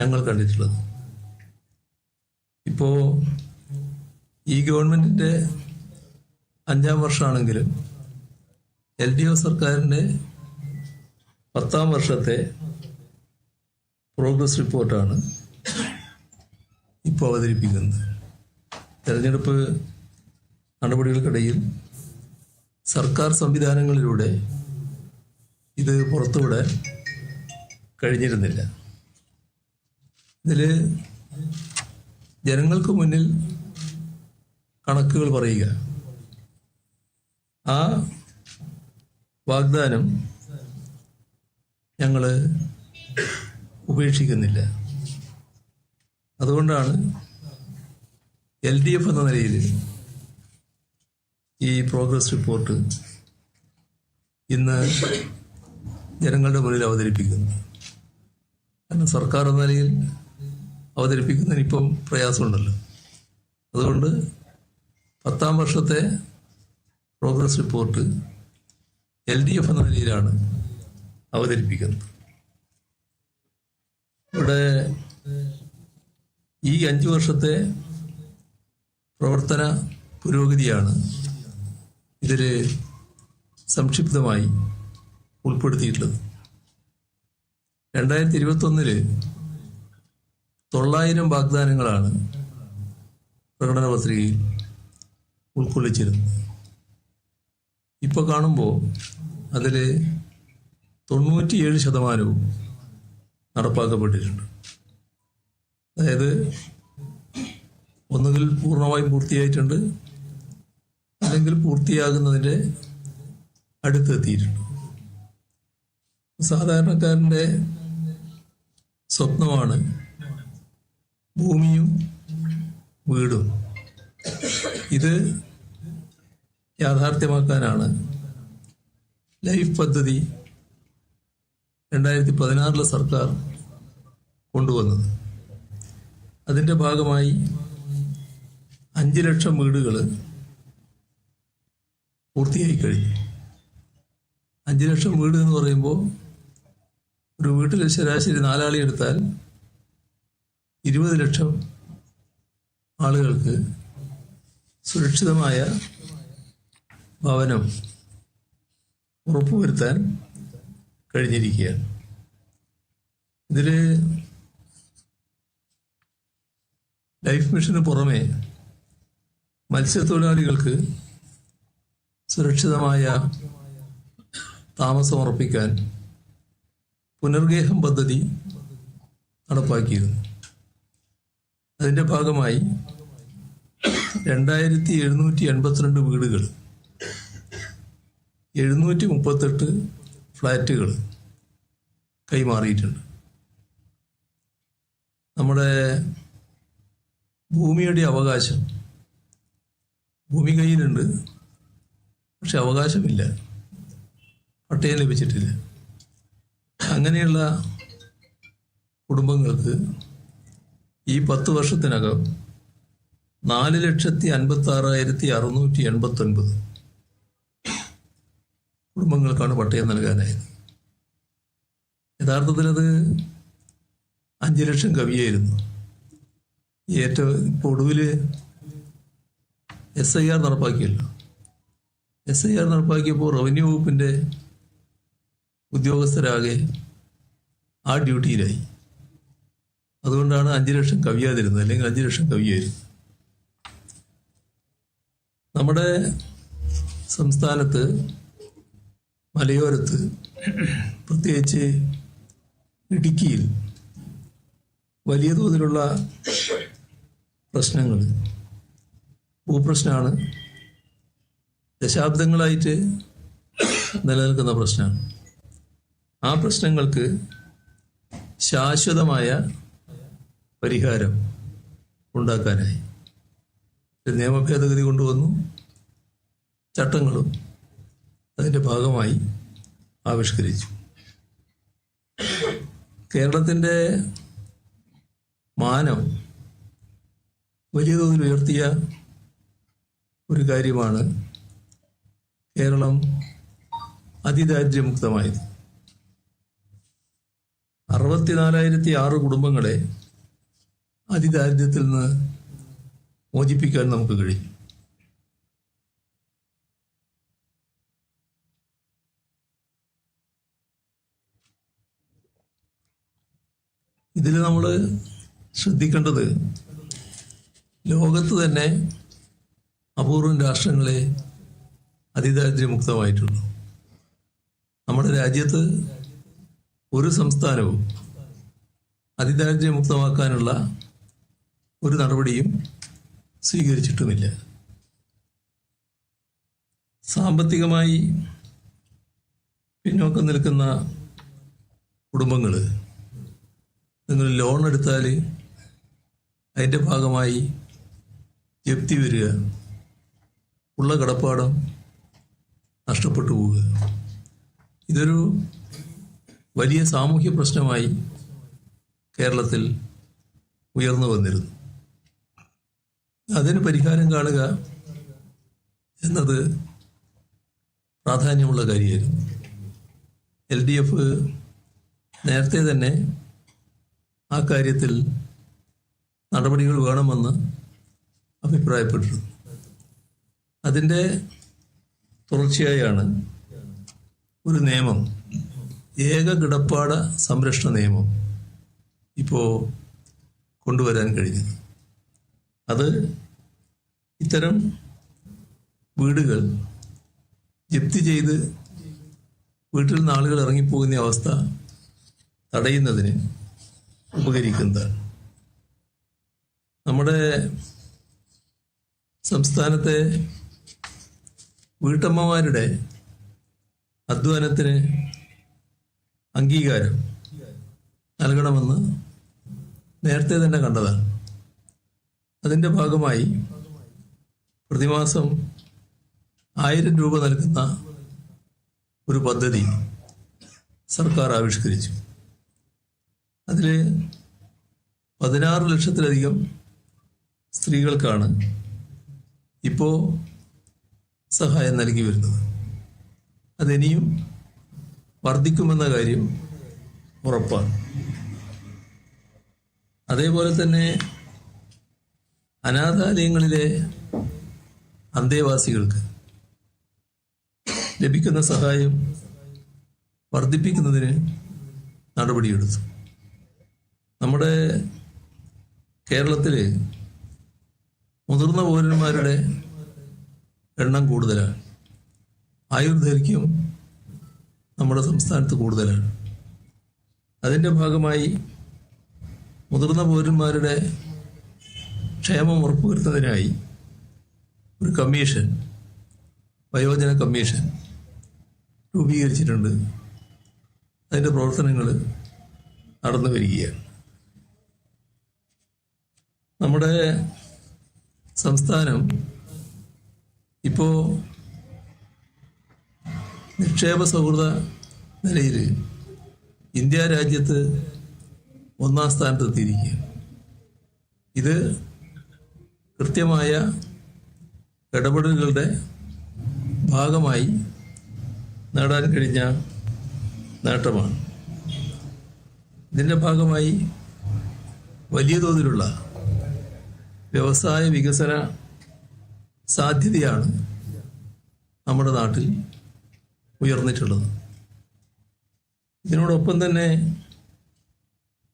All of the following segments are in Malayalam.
ഞങ്ങൾ കണ്ടിട്ടുള്ളത്. ഇപ്പോൾ ഈ ഗവൺമെൻറ്റിൻ്റെ 5ാം വർഷമാണെങ്കിലും LDF സർക്കാരിൻ്റെ 10ാം വർഷത്തെ പ്രോഗ്രസ് റിപ്പോർട്ടാണ് ഇപ്പോൾ അവതരിപ്പിക്കുന്നത്. തെരഞ്ഞെടുപ്പ് നടപടികൾക്കിടയിൽ സർക്കാർ സംവിധാനങ്ങളിലൂടെ ഇത് പുറത്തുവിടാൻ കഴിഞ്ഞിരുന്നില്ല. ഇതിൽ ജനങ്ങൾക്ക് മുന്നിൽ കണക്കുകൾ പറയുക, ആ വാഗ്ദാനം ഞങ്ങൾ ഉപേക്ഷിക്കുന്നില്ല. അതുകൊണ്ടാണ് LDF എന്ന നിലയിൽ ഈ പ്രോഗ്രസ് റിപ്പോർട്ട് ഇന്ന് ജനങ്ങളുടെ മുന്നിൽ അവതരിപ്പിക്കുന്നത്. കാരണം സർക്കാർ എന്ന നിലയിൽ അവതരിപ്പിക്കുന്നതിന് ഇപ്പം പ്രയാസമുണ്ടല്ലോ. അതുകൊണ്ട് 10ാം വർഷത്തെ പ്രോഗ്രസ് റിപ്പോർട്ട് LDF എന്ന നിലയിലാണ് അവതരിപ്പിക്കുന്നത്. ഇവിടെ ഈ 5 വർഷത്തെ പ്രവർത്തന പുരോഗതിയാണ് ഇതിൽ സംക്ഷിപ്തമായി ഉൾപ്പെടുത്തിയിട്ടുള്ളത്. 2021 900 വാഗ്ദാനങ്ങളാണ് പ്രകടന പത്രികയിൽ ഉൾക്കൊള്ളിച്ചിരുന്നത്. ഇപ്പോൾ കാണുമ്പോൾ അതിൽ 97% നടപ്പാക്കപ്പെട്ടിട്ടുണ്ട്. അതായത് ഒന്നുകിൽ പൂർണ്ണമായും പൂർത്തിയായിട്ടുണ്ട്, അല്ലെങ്കിൽ പൂർത്തിയാകുന്നതിൻ്റെ അടുത്തെത്തിയിട്ടുണ്ട്. സാധാരണക്കാരൻ്റെ സ്വപ്നമാണ് ഭൂമിയും വീടും. ഇത് യാഥാർത്ഥ്യമാക്കാനാണ് ലൈഫ് പദ്ധതി 2016 സർക്കാർ കൊണ്ടുവന്നത്. അതിൻ്റെ ഭാഗമായി 5 ലക്ഷം വീടുകൾ പൂർത്തിയായി കഴിഞ്ഞു. 5 ലക്ഷം വീട് എന്ന് പറയുമ്പോൾ ഒരു വീട്ടിൽ ശരാശരി 4 ആളെ എടുത്താൽ 20 ലക്ഷം ആളുകൾക്ക് സുരക്ഷിതമായ ഭവനം ഉറപ്പുവരുത്താൻ കഴിഞ്ഞിരിക്കുകയാണ്. ഇതിൽ ലൈഫ് മിഷന് പുറമെ മത്സ്യത്തൊഴിലാളികൾക്ക് സുരക്ഷിതമായ താമസം ഉറപ്പിക്കാൻ പുനർഗേഹം പദ്ധതി നടപ്പാക്കിയിരുന്നു. അതിൻ്റെ ഭാഗമായി 2782 വീടുകൾ, 738 ഫ്ലാറ്റുകൾ കൈമാറിയിട്ടുണ്ട്. നമ്മുടെ ഭൂമിയുടെ അവകാശം, ഭൂമി കയ്യിലുണ്ട്, പക്ഷെ അവകാശമില്ല, പട്ടയം ലഭിച്ചിട്ടില്ല. അങ്ങനെയുള്ള കുടുംബങ്ങൾക്ക് ഈ 10 വർഷത്തിനകം 4,56,689 കുടുംബങ്ങൾക്കാണ് പട്ടയം നൽകാനായത്. യഥാർത്ഥത്തിൽ അത് 5 ലക്ഷം കവിയായിരുന്നു. ഏറ്റവും ഇപ്പോൾ ഒടുവിൽ SIR നടപ്പാക്കിയല്ലോ. SIR നടപ്പാക്കിയപ്പോൾ റവന്യൂ വകുപ്പിൻ്റെ ഉദ്യോഗസ്ഥരാകെ ആ ഡ്യൂട്ടിയിലായി. അതുകൊണ്ടാണ് 5 ലക്ഷം കവിയാതിരുന്നത്, അല്ലെങ്കിൽ 5 ലക്ഷം കവിയായിരുന്നു. നമ്മുടെ സംസ്ഥാനത്ത് മലയോരത്ത്, പ്രത്യേകിച്ച് ഇടുക്കിയിൽ വലിയ തോതിലുള്ള പ്രശ്നങ്ങൾ, ഭൂപ്രശ്നമാണ്, ദശാബ്ദങ്ങളായിട്ട് നിലനിൽക്കുന്ന പ്രശ്നമാണ്. ആ പ്രശ്നങ്ങൾക്ക് ശാശ്വതമായ പരിഹാരം ഉണ്ടാക്കാനായി നിയമ ഭേദഗതി കൊണ്ടുവന്നു. ചട്ടങ്ങളും അതിൻ്റെ ഭാഗമായി ആവിഷ്കരിച്ചു. കേരളത്തിൻ്റെ മാനം വലിയ തോതിൽ ഉയർത്തിയ ഒരു കാര്യമാണ് കേരളം അതിദാരിദ്ര്യമുക്തമായത്. 64,006 കുടുംബങ്ങളെ അതിദാരിദ്ര്യത്തിൽ നിന്ന് മോചിപ്പിക്കാൻ നമുക്ക് കഴിയും. ഇതിൽ നമ്മൾ ശ്രദ്ധിക്കേണ്ടത് ലോകത്ത് തന്നെ അപൂർവം രാഷ്ട്രങ്ങളെ അതിദാരിദ്ര്യമുക്തമായിട്ടുള്ളൂ. നമ്മുടെ രാജ്യത്ത് ഒരു സംസ്ഥാനവും അതിദാരിദ്ര്യമുക്തമാക്കാനുള്ള ഒരു നടപടിയും സ്വീകരിച്ചിട്ടുമില്ല. സാമ്പത്തികമായി പിന്നോക്കം നിൽക്കുന്ന കുടുംബങ്ങൾ, നിങ്ങൾ ലോൺ എടുത്താൽ അതിൻ്റെ ഭാഗമായി ജപ്തി വരിക, ഉള്ള കടപ്പാടം നഷ്ടപ്പെട്ടു പോവുക. ഇതൊരു വലിയ സാമൂഹ്യ പ്രശ്നമായി കേരളത്തിൽ ഉയർന്നു വന്നിരുന്നു. അതിന് പരിഹാരം കാണുക എന്നത് പ്രാധാന്യമുള്ള കാര്യമായിരുന്നു. LDF നേരത്തെ തന്നെ ആ കാര്യത്തിൽ നടപടികൾ വേണമെന്ന് അഭിപ്രായപ്പെട്ടിരുന്നു. അതിൻ്റെ തുടർച്ചയായാണ് ഒരു നിയമം, ഏക കിടപ്പാട സംരക്ഷണ നിയമം ഇപ്പോൾ കൊണ്ടുവരാൻ കഴിഞ്ഞത്. അത് ഇത്തരം വീടുകൾ ജപ്തി ചെയ്ത് വീട്ടിൽ നിന്ന് ആളുകൾ ഇറങ്ങിപ്പോകുന്ന അവസ്ഥ തടയുന്നതിന് ഉപകരിക്കുന്നതാണ്. നമ്മുടെ സംസ്ഥാനത്തെ വീട്ടമ്മമാരുടെ അധ്വാനത്തിന് അംഗീകാരം നൽകണമെന്ന് നേരത്തെ തന്നെ കണ്ടതാണ്. അതിൻ്റെ ഭാഗമായി പ്രതിമാസം 1000 രൂപ നൽകുന്ന ഒരു പദ്ധതി സർക്കാർ ആവിഷ്കരിച്ചു. അതിൽ 16 ലക്ഷത്തിലധികം സ്ത്രീകൾക്കാണ് ഇപ്പോൾ സഹായം നൽകി വരുന്നത്. അതിനിയും വർദ്ധിക്കുമെന്ന കാര്യം ഉറപ്പാണ്. അതേപോലെ തന്നെ അനാഥാലയങ്ങളിലെ അന്തേവാസികൾക്ക് ലഭിക്കുന്ന സഹായം വർദ്ധിപ്പിക്കുന്നതിന് നടപടിയെടുത്തു. നമ്മുടെ കേരളത്തിൽ മുതിർന്ന പൗരന്മാരുടെ എണ്ണം കൂടുതലാണ്. ആയുർദൈർഘ്യം നമ്മുടെ സംസ്ഥാനത്ത് കൂടുതലാണ്. അതിൻ്റെ ഭാഗമായി മുതിർന്ന പൗരന്മാരുടെ ക്ഷേമം ഉറപ്പുവരുത്തുന്നതിനായി ഒരു കമ്മീഷൻ, വയോജന കമ്മീഷൻ രൂപീകരിച്ചിട്ടുണ്ട്. അതിൻ്റെ പ്രവർത്തനങ്ങൾ നടന്നു വരികയാണ്. നമ്മുടെ സംസ്ഥാനം ഇപ്പോൾ നിക്ഷേപ സൗഹൃദ നിലയിൽ ഇന്ത്യ രാജ്യത്ത് 1-ാം സ്ഥാനത്തെത്തിയിരിക്കുകയാണ്. ഇത് കൃത്യമായ ഇടപെടലുകളുടെ ഭാഗമായി നേടാൻ കഴിഞ്ഞ നേട്ടമാണ്. ഇതിൻ്റെ ഭാഗമായി വലിയ തോതിലുള്ള വ്യവസായ വികസന സാധ്യതയാണ് നമ്മുടെ നാട്ടിൽ ഉയർന്നിട്ടുള്ളത്. ഇതിനോടൊപ്പം തന്നെ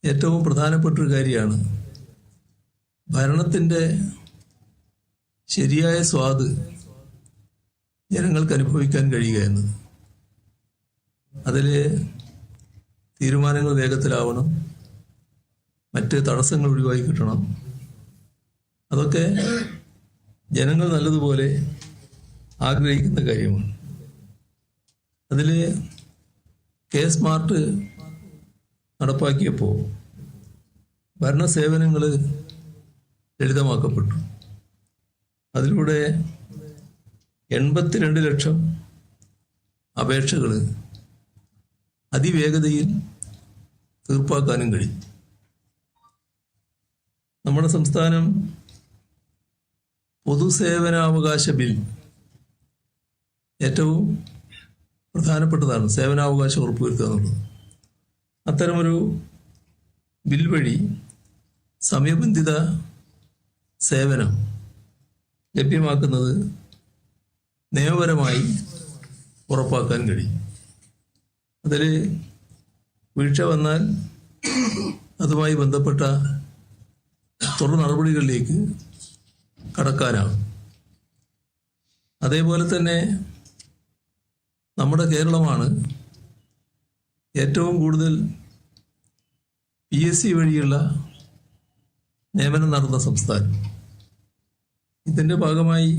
ഏറ്റവും പ്രധാനപ്പെട്ടൊരു കാര്യമാണ് ഭരണത്തിൻ്റെ ശരിയായ സ്വാദ് ജനങ്ങൾക്ക് അനുഭവിക്കാൻ കഴിയുക എന്നത്. അതിൽ തീരുമാനങ്ങൾ വേഗത്തിലാവണം, മറ്റ് തടസ്സങ്ങൾ ഒഴിവാക്കി കിട്ടണം. അതൊക്കെ ജനങ്ങൾ നല്ലതുപോലെ ആഗ്രഹിക്കുന്ന കാര്യമാണ്. അതിൽ സ്മാർട്ട് നടപ്പാക്കിയപ്പോൾ ഭരണ സേവനങ്ങൾ ലളിതമാക്കപ്പെട്ടു. അതിലൂടെ 82 ലക്ഷം അപേക്ഷകൾ അതിവേഗതയിൽ തീർപ്പാക്കാനും കഴിയും. നമ്മുടെ സംസ്ഥാനം പൊതുസേവനാവകാശ ബിൽ ഏറ്റവും പ്രധാനപ്പെട്ടതാണ്. സേവനാവകാശം ഉറപ്പുവരുത്തുക എന്നുള്ളത്. അത്തരമൊരു ബിൽ വഴി സമയബന്ധിത സേവനം ലഭ്യമാക്കുന്നത് നിയമപരമായി ഉറപ്പാക്കാൻ കഴിയും. അതിൽ വീഴ്ച വന്നാൽ അതുമായി ബന്ധപ്പെട്ട തുടർ നടപടികളിലേക്ക് കടക്കാനാവും. അതേപോലെ തന്നെ നമ്മുടെ കേരളമാണ് ഏറ്റവും കൂടുതൽ PSC വഴിയുള്ള നിയമനം നടന്ന സംസ്ഥാനം. ഇതിൻ്റെ ഭാഗമായി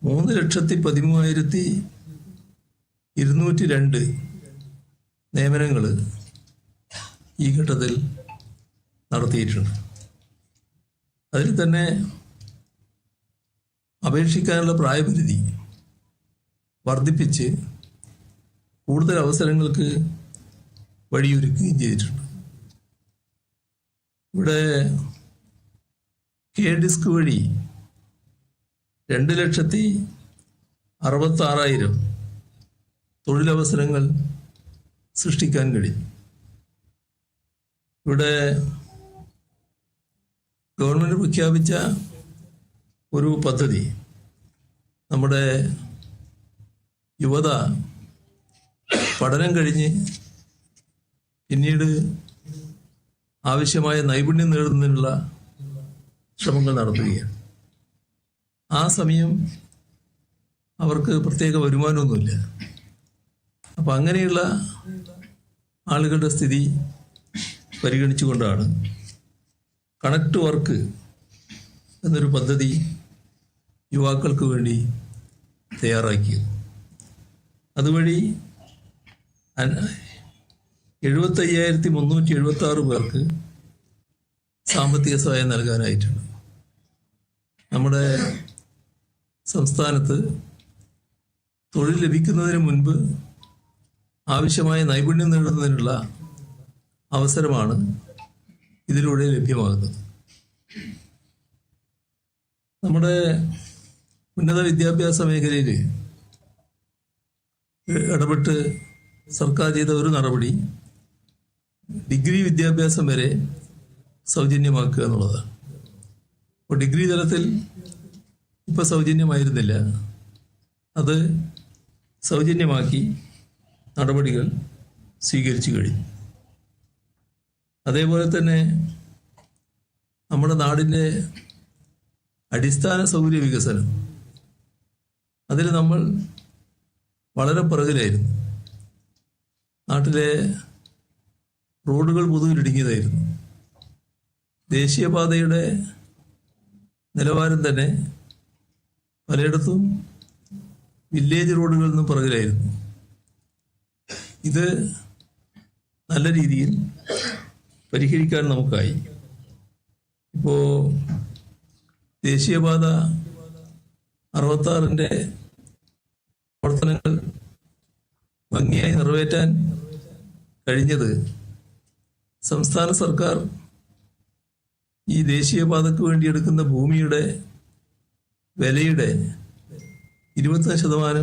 3,13,202 നിയമനങ്ങൾ ഈ ഘട്ടത്തിൽ നടത്തിയിട്ടുണ്ട്. അതിൽ തന്നെ അപേക്ഷിക്കാനുള്ള പ്രായപരിധി വർദ്ധിപ്പിച്ച് കൂടുതൽ അവസരങ്ങൾക്ക് വഴിയൊരുക്കുകയും ചെയ്തിട്ടുണ്ട്. ഇവിടെ KDISC വഴി 2,66,000 തൊഴിലവസരങ്ങൾ സൃഷ്ടിക്കാൻ കഴിയും. ഇവിടെ ഗവൺമെൻറ് പ്രഖ്യാപിച്ച ഒരു പദ്ധതി നമ്മുടെ യുവത പഠനം കഴിഞ്ഞ് പിന്നീട് ആവശ്യമായ നൈപുണ്യം നേടുന്നതിനുള്ള ശ്രമങ്ങൾ നടത്തുകയാണ്. ആ സമയം അവർക്ക് പ്രത്യേക വരുമാനമൊന്നുമില്ല. അപ്പം അങ്ങനെയുള്ള ആളുകളുടെ സ്ഥിതി പരിഗണിച്ചുകൊണ്ടാണ് കണക്ട് വർക്ക് എന്നൊരു പദ്ധതി യുവാക്കൾക്ക് വേണ്ടി തയ്യാറാക്കിയത്. അതുവഴി 75,376 പേർക്ക് സാമ്പത്തിക സഹായം നൽകാനായിട്ടുണ്ട്. നമ്മുടെ സംസ്ഥാനത്ത് തൊഴിൽ ലഭിക്കുന്നതിന് മുൻപ് ആവശ്യമായ നൈപുണ്യം നേടുന്നതിനുള്ള അവസരമാണ് ഇതിലൂടെ ലഭ്യമാകുന്നത്. നമ്മുടെ ഉന്നത വിദ്യാഭ്യാസ മേഖലയിൽ ഇടപെട്ട് സർക്കാർ ചെയ്ത ഒരു നടപടി ഡിഗ്രി വിദ്യാഭ്യാസം വരെ സൗജന്യമാക്കുക എന്നുള്ളതാണ്. അപ്പോൾ ഡിഗ്രി തലത്തിൽ ഇപ്പോൾ സൗജന്യമായിരുന്നില്ല, അത് സൗജന്യമാക്കി നടപടികൾ സ്വീകരിച്ചു കഴിഞ്ഞു. അതേപോലെ തന്നെ നമ്മുടെ നാടിൻ്റെ അടിസ്ഥാന സൗകര്യ വികസനം, അതിൽ നമ്മൾ വളരെ പുറകിലായിരുന്നു. നാട്ടിലെ റോഡുകൾ പൊതുവിലിടുങ്ങിയതായിരുന്നു. ദേശീയപാതയുടെ നിലവാരം തന്നെ പലയിടത്തും വില്ലേജ് റോഡുകളിൽ നിന്നും പുറകിലായിരുന്നു. ഇത് നല്ല രീതിയിൽ പരിഹരിക്കാൻ നമുക്കായി. ഇപ്പോൾ ദേശീയപാത 66 പ്രവർത്തനങ്ങൾ ഭംഗിയായി നിറവേറ്റാൻ കഴിഞ്ഞത് സംസ്ഥാന സർക്കാർ ഈ ദേശീയപാതയ്ക്ക് വേണ്ടി എടുക്കുന്ന ഭൂമിയുടെ വിലയുടെ 25%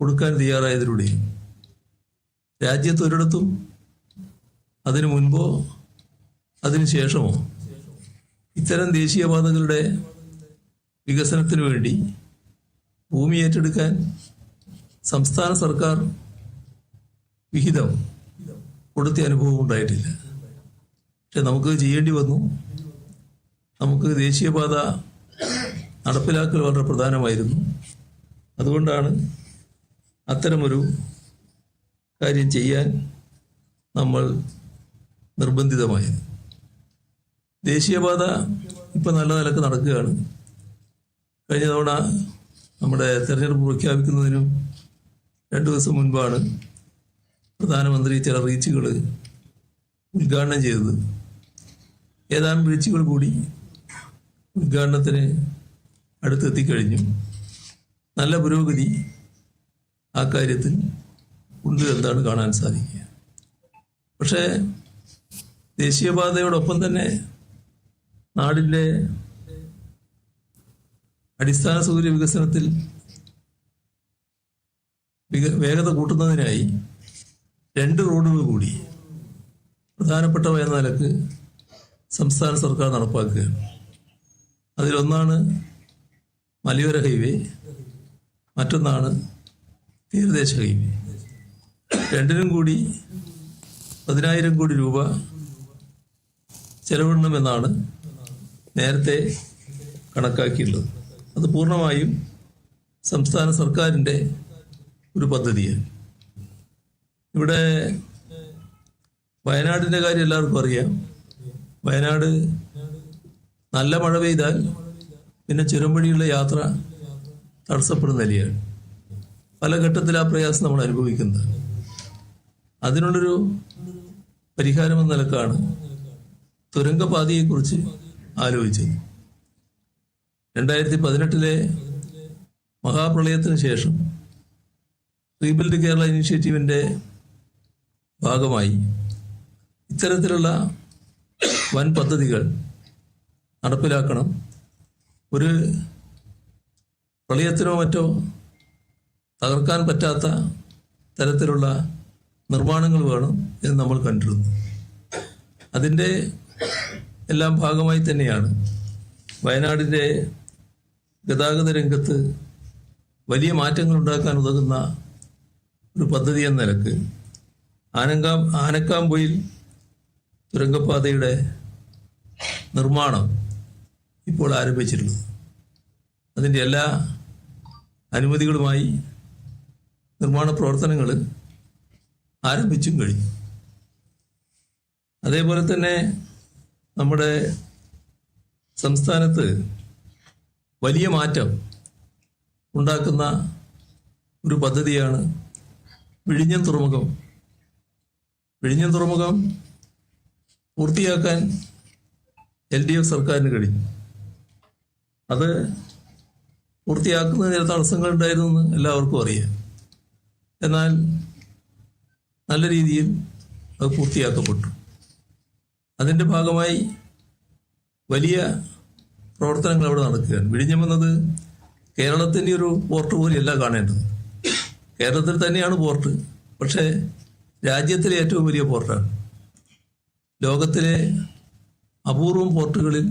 കൊടുക്കാൻ തയ്യാറായതിലൂടെയും രാജ്യത്ത് ഒരിടത്തും അതിനു മുൻപോ അതിനു ശേഷമോ ഇത്തരം ദേശീയപാതകളുടെ വികസനത്തിന് വേണ്ടി ഭൂമി ഏറ്റെടുക്കാൻ സംസ്ഥാന സർക്കാർ വിഹിതം കൊടുത്ത അനുഭവം ഉണ്ടായിട്ടില്ല. പക്ഷെ നമുക്ക് ചെയ്യേണ്ടി വന്നു. നമുക്ക് ദേശീയപാത നടപ്പിലാക്കൽ വളരെ പ്രധാനമായിരുന്നു. അതുകൊണ്ടാണ് അത്തരമൊരു കാര്യം ചെയ്യാൻ നമ്മൾ നിർബന്ധിതമായത്. ദേശീയപാത ഇപ്പം നല്ല നിലക്ക് നടക്കുകയാണ്. കഴിഞ്ഞ തവണ നമ്മുടെ തെരഞ്ഞെടുപ്പ് പ്രഖ്യാപിക്കുന്നതിനും 2 ദിവസം മുൻപാണ് പ്രധാനമന്ത്രി ചില റീച്ചുകൾ ഉദ്ഘാടനം ചെയ്തത്. ഏതാനും റീച്ചുകൾ കൂടി ഉദ്ഘാടനത്തിന് അടുത്തെത്തിക്കഴിഞ്ഞു. നല്ല പുരോഗതി ആ കാര്യത്തിൽ ഉണ്ട് എന്നാണ് കാണാൻ സാധിക്കുക. പക്ഷേ ദേശീയപാതയോടൊപ്പം തന്നെ നാടിൻ്റെ അടിസ്ഥാന സൗകര്യ വികസനത്തിൽ വേഗത കൂട്ടുന്നതിനായി 2 റോഡുകൾ കൂടി പ്രധാനപ്പെട്ടവ എന്ന നിലക്ക് സംസ്ഥാന സർക്കാർ നടപ്പാക്കുകയാണ്. അതിലൊന്നാണ് മലയോര ഹൈവേ, മറ്റൊന്നാണ് തീരദേശ ഹൈവേ. രണ്ടിനും കൂടി 10,000 കോടി രൂപ ചെലവിടണമെന്നാണ് നേരത്തെ കണക്കാക്കിയുള്ളത്. അത് പൂർണ്ണമായും സംസ്ഥാന സർക്കാരിൻ്റെ ഒരു പദ്ധതിയാണ്. ഇവിടെ വയനാടിൻ്റെ കാര്യം എല്ലാവർക്കും അറിയാം. വയനാട് നല്ല മഴ പെയ്താൽ പിന്നെ ചുരം വഴിയുള്ള യാത്ര തടസ്സപ്പെടുന്ന നിലയാണ്. പല ഘട്ടത്തിൽ ആ പ്രയാസം നമ്മൾ അനുഭവിക്കുന്നത്. അതിനുള്ളൊരു പരിഹാരമെന്ന നിലക്കാണ് തുരങ്കപാതയെക്കുറിച്ച് ആലോചിച്ചത്. 2018 മഹാപ്രളയത്തിന് ശേഷം റീബിൽഡ് കേരള ഇനീഷ്യേറ്റീവിൻ്റെ ഭാഗമായി ഇത്തരത്തിലുള്ള വൻ പദ്ധതികൾ നടപ്പിലാക്കണം. ഒരു പ്രളയത്തിനോ മറ്റോ തകർക്കാൻ പറ്റാത്ത തരത്തിലുള്ള നിർമ്മാണങ്ങൾ വേണം എന്ന് നമ്മൾ കണ്ടിരുന്നു. അതിൻ്റെ എല്ലാം ഭാഗമായി തന്നെയാണ് വയനാടിൻ്റെ ഗതാഗത രംഗത്ത് വലിയ മാറ്റങ്ങൾ ഉണ്ടാക്കാൻ ഉതകുന്ന ഒരു പദ്ധതി എന്ന നിലക്ക് ആനക്കാംപൊയിൽ തുരങ്കപാതയുടെ നിർമ്മാണം ഇപ്പോൾ ആരംഭിച്ചിട്ടുള്ളത്. അതിൻ്റെ എല്ലാ അനുമതികളുമായി നിർമ്മാണ പ്രവർത്തനങ്ങൾ ആരംഭിച്ചും കഴിഞ്ഞു. അതേപോലെ തന്നെ നമ്മുടെ സംസ്ഥാനത്ത് വലിയ മാറ്റം ഉണ്ടാക്കുന്ന ഒരു പദ്ധതിയാണ് വിഴിഞ്ഞം തുറമുഖം. വിഴിഞ്ഞം തുറമുഖം പൂർത്തിയാക്കാൻ LDF സർക്കാരിന് കഴിഞ്ഞു. അത് പൂർത്തിയാക്കുന്നതിന് ചില തടസ്സങ്ങൾ ഉണ്ടായിരുന്നെന്ന് എല്ലാവർക്കും അറിയാം. എന്നാൽ നല്ല രീതിയിൽ അത് പൂർത്തിയാക്കപ്പെട്ടു. അതിൻ്റെ ഭാഗമായി വലിയ പ്രവർത്തനങ്ങൾ അവിടെ നടക്കുകയാണ്. വിഴിഞ്ഞം എന്നത് കേരളത്തിൻ്റെ ഒരു പോർട്ട് പോലെയല്ല കാണേണ്ടത്. കേരളത്തിൽ തന്നെയാണ് പോർട്ട്, പക്ഷേ രാജ്യത്തിലെ ഏറ്റവും വലിയ പോർട്ടാണ്. ലോകത്തിലെ അപൂർവം പോർട്ടുകളിൽ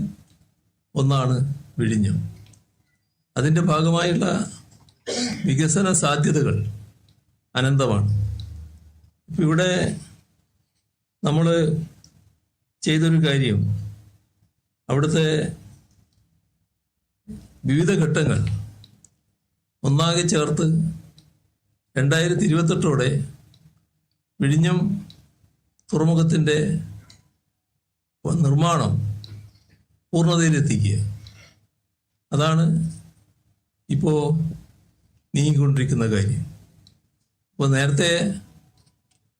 ഒന്നാണ് വിഴിഞ്ഞം. അതിൻ്റെ ഭാഗമായുള്ള വികസന സാധ്യതകൾ അനന്തമാണ്. ഇപ്പം ഇവിടെ നമ്മൾ ചെയ്തൊരു കാര്യം, അവിടുത്തെ വിവിധ ഘട്ടങ്ങൾ ഒന്നാകെ ചേർത്ത് 2028 വിഴിഞ്ഞം തുറമുഖത്തിൻ്റെ നിർമ്മാണം പൂർണ്ണതയിലെത്തിക്കുക. അതാണ് ഇപ്പോൾ നീങ്ങിക്കൊണ്ടിരിക്കുന്ന കാര്യം. അപ്പോൾ നേരത്തെ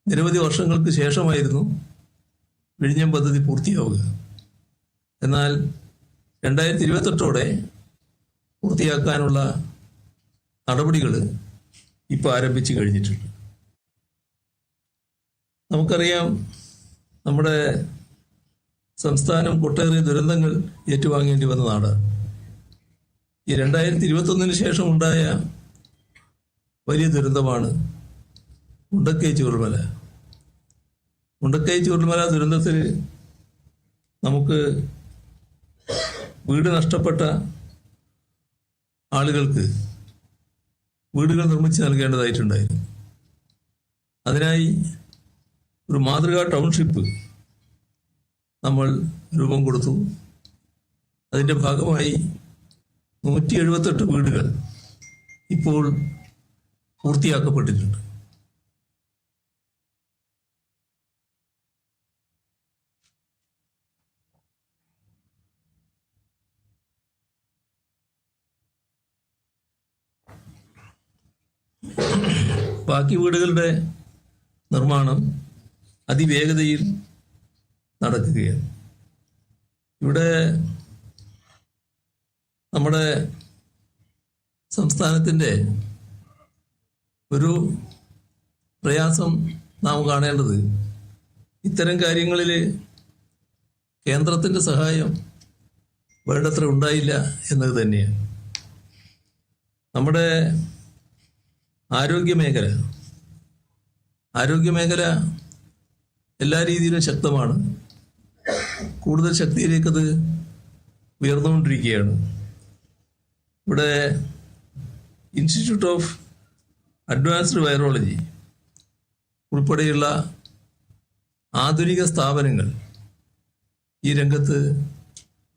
നിരവധി വർഷങ്ങൾക്ക് ശേഷമായിരുന്നു വിഴിഞ്ഞം പദ്ധതി പൂർത്തിയാവുക. എന്നാൽ 2028 പൂർത്തിയാക്കാനുള്ള നടപടികൾ ഇപ്പോൾ ആരംഭിച്ചു കഴിഞ്ഞിട്ടുണ്ട്. നമുക്കറിയാം, നമ്മുടെ സംസ്ഥാനം ഒട്ടേറെ ദുരന്തങ്ങൾ ഏറ്റുവാങ്ങേണ്ടി വന്ന നാടാണ്. ഈ 2021 ശേഷം ഉണ്ടായ വലിയ ദുരന്തമാണ് മുണ്ടക്കൈ ചൂരൽമല. മുണ്ടക്കൈ ചൂരൽമല ദുരന്തത്തിൽ നമുക്ക് വീട് നഷ്ടപ്പെട്ട ആളുകൾക്ക് വീടുകൾ നിർമ്മിച്ച് നൽകേണ്ടതായിട്ടുണ്ടായിരുന്നു. അതിനായി ഒരു മാതൃകാ ടൗൺഷിപ്പ് നമ്മൾ രൂപം കൊടുത്തു. അതിൻ്റെ ഭാഗമായി 178 വീടുകൾ ഇപ്പോൾ പൂർത്തിയാക്കപ്പെട്ടിട്ടുണ്ട്. ബാക്കി വീടുകളുടെ നിർമ്മാണം അതിവേഗതയിൽ നടക്കുകയാണ്. ഇവിടെ നമ്മുടെ സംസ്ഥാനത്തിൻ്റെ ഒരു പ്രയാസം നാം കാണേണ്ടത്, ഇത്തരം കാര്യങ്ങളിൽ കേന്ദ്രത്തിൻ്റെ സഹായം വേണ്ടത്ര ഉണ്ടായില്ല എന്നത് തന്നെയാണ്. നമ്മുടെ ആരോഗ്യ മേഖല ആരോഗ്യമേഖല എല്ലാ രീതിയിലും ശക്തമാണ്. കൂടുതൽ ശക്തിയിലേക്കത് ഉയർന്നുകൊണ്ടിരിക്കുകയാണ്. ഇവിടെ ഇൻസ്റ്റിറ്റ്യൂട്ട് ഓഫ് അഡ്വാൻസ്ഡ് വൈറോളജി ഉൾപ്പെടെയുള്ള ആധുനിക സ്ഥാപനങ്ങൾ ഈ രംഗത്ത്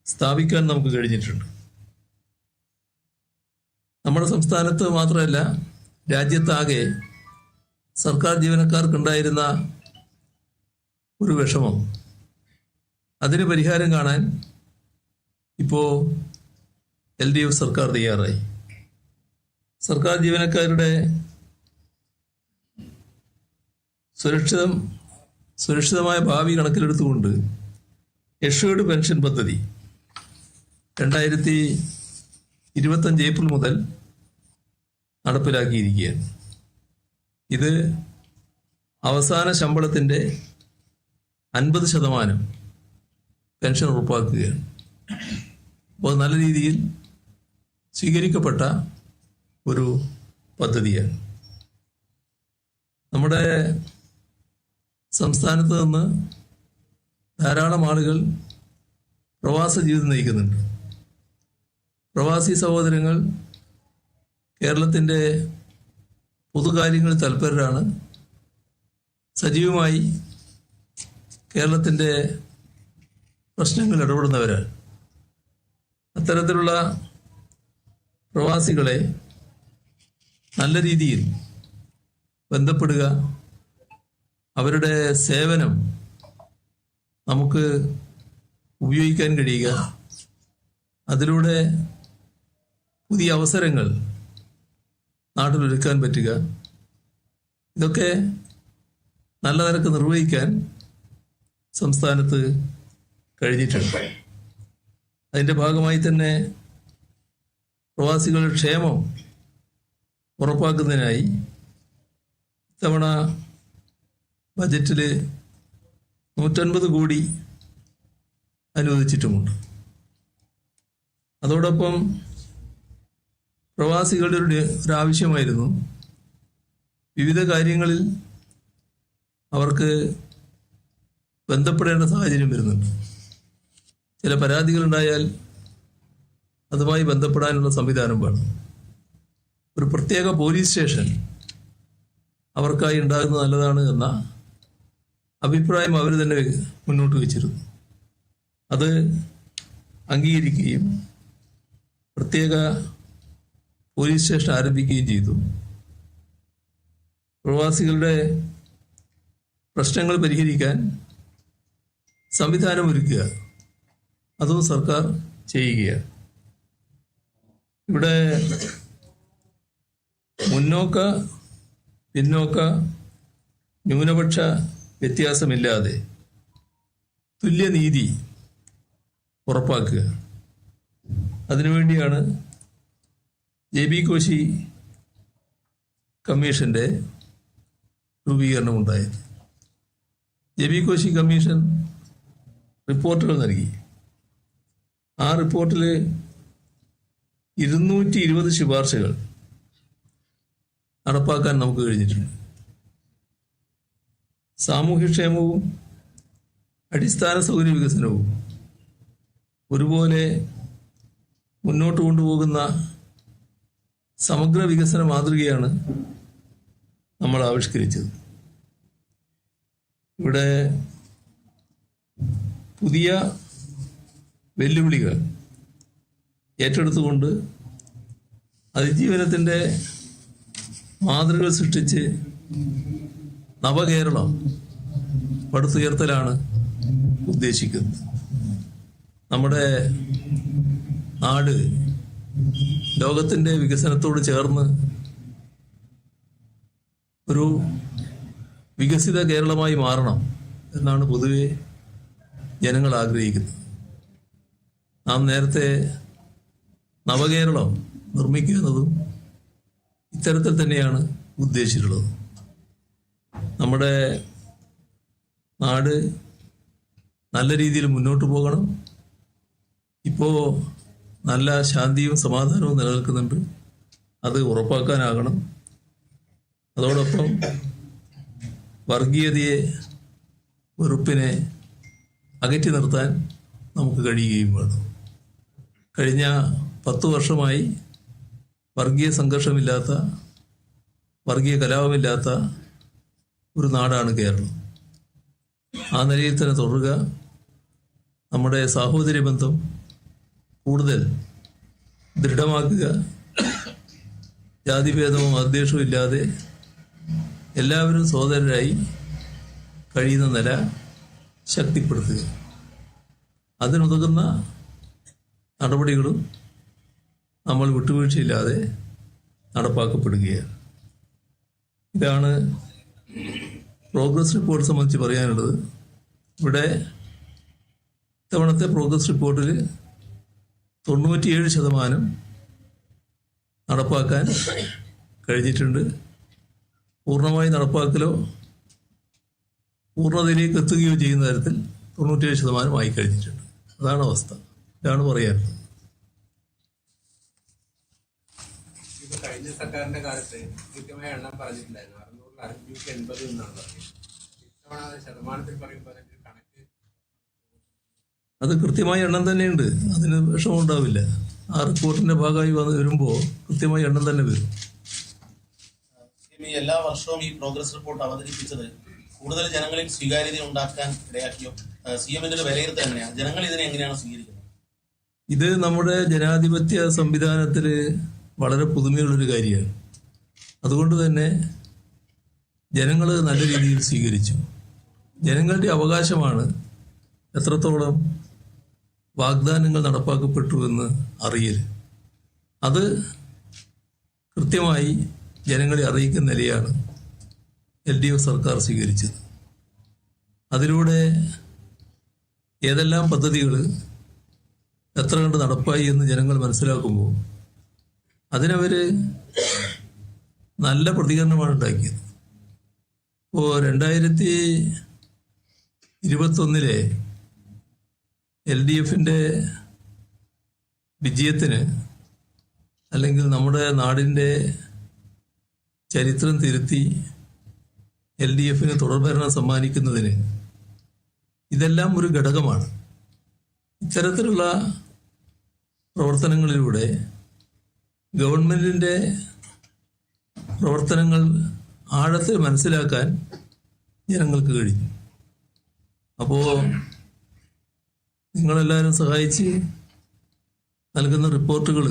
സ്ഥാപിക്കാൻ നമുക്ക് കഴിഞ്ഞിട്ടുണ്ട്. നമ്മുടെ സംസ്ഥാനത്ത് മാത്രമല്ല, രാജ്യത്താകെ സർക്കാർ ജീവനക്കാർക്കുണ്ടായിരുന്ന ഒരു വിഷമം, അതിന് പരിഹാരം കാണാൻ ഇപ്പോൾ LDF സർക്കാർ തയ്യാറായി. സർക്കാർ ജീവനക്കാരുടെ സുരക്ഷിതമായ ഭാവി കണക്കിലെടുത്തുകൊണ്ട് എഷ്വേർഡ് പെൻഷൻ പദ്ധതി 2025 ഏപ്രിൽ മുതൽ നടപ്പിലാക്കിയിരിക്കുകയാണ്. ഇത് അവസാന ശമ്പളത്തിൻ്റെ 50% പെൻഷൻ ഉറപ്പാക്കുകയാണ്. അപ്പോൾ നല്ല രീതിയിൽ സ്വീകരിക്കപ്പെട്ട ഒരു പദ്ധതിയാണ്. നമ്മുടെ സംസ്ഥാനത്ത് നിന്ന് ധാരാളം ആളുകൾ പ്രവാസ ജീവിതം നയിക്കുന്നുണ്ട്. പ്രവാസി സഹോദരങ്ങൾ കേരളത്തിൻ്റെ പൊതുകാര്യങ്ങളിൽ തൽപരരാണ്. സജീവമായി കേരളത്തിൻ്റെ പ്രശ്നങ്ങൾ ഇടപെടുന്നവരാണ്. അത്തരത്തിലുള്ള പ്രവാസികളെ നല്ല രീതിയിൽ ബന്ധപ്പെടുക, അവരുടെ സേവനം നമുക്ക് ഉപയോഗിക്കാൻ കഴിയുക, അതിലൂടെ പുതിയ അവസരങ്ങൾ നാട്ടിലൊരുക്കാൻ പറ്റുക, ഇതൊക്കെ നല്ല നിലക്ക് നിർവഹിക്കാൻ സംസ്ഥാനത്ത് കഴിഞ്ഞിട്ടുണ്ട്. അതിൻ്റെ ഭാഗമായി തന്നെ പ്രവാസികളുടെ ക്ഷേമം ഉറപ്പാക്കുന്നതിനായി ഇത്തവണ ബജറ്റിൽ 150 കോടി അനുവദിച്ചിട്ടുമുണ്ട്. അതോടൊപ്പം പ്രവാസികളുടെ ഒരാവശ്യമായിരുന്നു, വിവിധ കാര്യങ്ങളിൽ അവർക്ക് ബന്ധപ്പെടേണ്ട സാഹചര്യം വരുന്നുണ്ട്. ചില പരാതികളുണ്ടായാൽ അതുമായി ബന്ധപ്പെടാനുള്ള സംവിധാനം വേണം. ഒരു പ്രത്യേക പോലീസ് സ്റ്റേഷൻ അവർക്കായി ഉണ്ടാകുന്നത് നല്ലതാണ് എന്ന അഭിപ്രായം അവർ തന്നെ മുന്നോട്ട് വെച്ചിരുന്നു. അത് അംഗീകരിക്കുകയും പ്രത്യേക പോലീസ് സ്റ്റേഷൻ ആരംഭിക്കുകയും ചെയ്തു. പ്രവാസികളുടെ പ്രശ്നങ്ങൾ പരിഹരിക്കാൻ സംവിധാനമൊരുക്കുക, അതും സർക്കാർ ചെയ്യുകയാണ്. ഇവിടെ മുന്നോക്ക പിന്നോക്ക ന്യൂനപക്ഷ വ്യത്യാസമില്ലാതെ തുല്യനീതി ഉറപ്പാക്കുക. അതിനുവേണ്ടിയാണ് JB കോശി കമ്മീഷൻ്റെ രൂപീകരണം ഉണ്ടായത്. JB കോശി കമ്മീഷൻ റിപ്പോർട്ടുകൾ നൽകി. ആ റിപ്പോർട്ടിൽ 220 ശുപാർശകൾ നടപ്പാക്കാൻ നമുക്ക് കഴിഞ്ഞിട്ടുണ്ട്. സാമൂഹ്യക്ഷേമവും അടിസ്ഥാന സൗകര്യ വികസനവും ഒരുപോലെ മുന്നോട്ട് കൊണ്ടുപോകുന്ന സമഗ്ര വികസന മാതൃകയാണ് നമ്മൾ ആവിഷ്കരിച്ചത്. ഇവിടെ പുതിയ വെല്ലുവിളികൾ ഏറ്റെടുത്തുകൊണ്ട് അതിജീവനത്തിൻ്റെ മാതൃകകൾ സൃഷ്ടിച്ച് നവകേരളം പടുത്തുയർത്തലാണ് ഉദ്ദേശിക്കുന്നത്. നമ്മുടെ നാട് ലോകത്തിൻ്റെ വികസനത്തോട് ചേർന്ന് ഒരു വികസിത കേരളമായി മാറണം എന്നാണ് പൊതുവെ ജനങ്ങൾ ആഗ്രഹിക്കുന്നത്. നാം നേരത്തെ നവകേരളം നിർമ്മിക്കുന്നതും ഇത്തരത്തിൽ തന്നെയാണ് ഉദ്ദേശിച്ചിട്ടുള്ളത്. നമ്മുടെ നാട് നല്ല രീതിയിൽ മുന്നോട്ട് പോകണം. ഇപ്പോൾ നല്ല ശാന്തിയും സമാധാനവും നിലനിൽക്കുന്നുണ്ട്, അത് ഉറപ്പാക്കാനാകണം. അതോടൊപ്പം വർഗീയതയെ, വെറുപ്പിനെ അകറ്റി നിർത്താൻ നമുക്ക് കഴിയുകയും വേണം. കഴിഞ്ഞ 10 വർഷമായി വർഗീയ സംഘർഷമില്ലാത്ത, വർഗീയ കലാപമില്ലാത്ത ഒരു നാടാണ് കേരളം. ആ നിലയിൽ തന്നെ തുടരുക. നമ്മുടെ സാഹോദര്യ ബന്ധം കൂടുതൽ ദൃഢമാക്കുക. ജാതിഭേദമോ മതദ്വേഷവും ഇല്ലാതെ എല്ലാവരും സഹോദരരായി കഴിയുന്ന നില ശക്തിപ്പെടുത്തുക. അതിനുതകുന്ന നടപടികളും നമ്മൾ വിട്ടുവീഴ്ചയില്ലാതെ നടപ്പാക്കപ്പെടുകയാണ്. ഇതാണ് പ്രോഗ്രസ് റിപ്പോർട്ട് സംബന്ധിച്ച് പറയാനുള്ളത്. ഇവിടെ ഇത്തവണത്തെ പ്രോഗ്രസ് റിപ്പോർട്ടിൽ 97% നടപ്പാക്കാൻ കഴിഞ്ഞിട്ടുണ്ട്. പൂർണ്ണമായി നടപ്പാക്കലോ പൂർണ്ണതയിലേക്ക് എത്തുകയോ ചെയ്യുന്ന തരത്തിൽ 97% ആയി കഴിഞ്ഞിട്ടുണ്ട്. അതാണ് അവസ്ഥ. ഇതാണ് പറയാനുള്ളത്. കഴിഞ്ഞ സർക്കാരിന്റെ കാലത്ത് കൃത്യമായ എണ്ണം പറഞ്ഞിട്ടുണ്ടായിരുന്നു. 600-580 എന്നാണ് പറഞ്ഞത്. ഇത്തവണ ശതമാനത്തിൽ പറയുമ്പോൾ അതിന്റെ കണക്ക് അത് കൃത്യമായ എണ്ണം തന്നെയുണ്ട്. അതിന് വിഷമം ഉണ്ടാവില്ല. ആ റിപ്പോർട്ടിന്റെ ഭാഗമായി വരുമ്പോൾ കൃത്യമായ എണ്ണം തന്നെ വരും. എല്ലാ വർഷവും ഈ പ്രോഗ്രസ് റിപ്പോർട്ട് അവതരിപ്പിച്ചത് കൂടുതൽ ജനങ്ങളിൽ സ്വീകാര്യത ഉണ്ടാക്കാൻ ഇടയാക്കിയോ? CM-ന്റെ ഒരു വിലയിരുത്തൽ എങ്ങനെയാണ്? ജനങ്ങൾ ഇതിനെ എങ്ങനെയാണ് സ്വീകരിക്കുന്നത്? ഇത് നമ്മുടെ ജനാധിപത്യ സംവിധാനത്തിൽ വളരെ പുതുമയുള്ളൊരു കാര്യമാണ്. അതുകൊണ്ട് തന്നെ ജനങ്ങൾ നല്ല രീതിയിൽ സ്വീകരിച്ചു. ജനങ്ങളുടെ അവകാശമാണ് എത്രത്തോളം വാഗ്ദാനങ്ങൾ നടപ്പാക്കപ്പെട്ടു എന്ന് അറിയൽ. അത് കൃത്യമായി ജനങ്ങളെ അറിയിക്കുന്ന നിലയാണ് LDF സർക്കാർ സ്വീകരിച്ചത്. അതിലൂടെ ഏതെല്ലാം പദ്ധതികൾ എത്ര കണ്ട് നടപ്പായി എന്ന് ജനങ്ങൾ മനസ്സിലാക്കുമ്പോൾ അതിനവർ നല്ല പ്രതികരണമാണ് ഉണ്ടാക്കിയത്. ഇപ്പോൾ 2021 LDFന്റെ വിജയത്തിന്, അല്ലെങ്കിൽ നമ്മുടെ നാടിൻ്റെ ചരിത്രം തിരുത്തി LDFന് തുടർഭരണം സമ്മാനിക്കുന്നതിന് ഇതെല്ലാം ഒരു ഘടകമാണ്. ഇത്തരത്തിലുള്ള പ്രവർത്തനങ്ങളിലൂടെ ഗവൺമെന്റിന്റെ പ്രവർത്തനങ്ങൾ ആഴത്തിൽ മനസ്സിലാക്കാൻ ജനങ്ങൾക്ക് കഴിഞ്ഞു. അപ്പോൾ നിങ്ങളെല്ലാവരും സഹായിച്ച് നൽകുന്ന റിപ്പോർട്ടുകൾ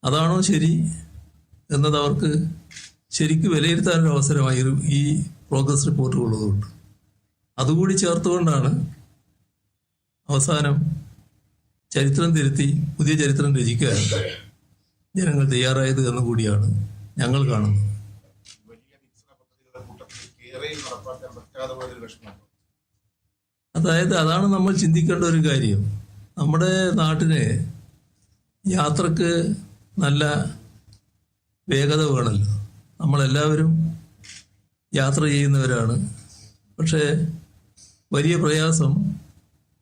അതാണോ ശരി എന്നത് അവർക്ക് ശരിക്കും വിലയിരുത്താനൊരു അവസരമായി ഈ പ്രോഗ്രസ് റിപ്പോർട്ട് ഉള്ളതുകൊണ്ട്, അതുകൂടി ചേർത്തുകൊണ്ടാണ് അവസാനം ചരിത്രം തിരുത്തി പുതിയ ചരിത്രം രചിക്കാൻ ജനങ്ങൾ തയ്യാറായത് എന്ന് കൂടിയാണ് ഞങ്ങൾ കാണുന്നത്. അതായത് അതാണ് നമ്മൾ ചിന്തിക്കേണ്ട ഒരു കാര്യം. നമ്മുടെ നാട്ടിന് യാത്രക്ക് നല്ല വേഗത വേണമല്ലോ. നമ്മളെല്ലാവരും യാത്ര ചെയ്യുന്നവരാണ്. പക്ഷേ വലിയ പ്രയാസം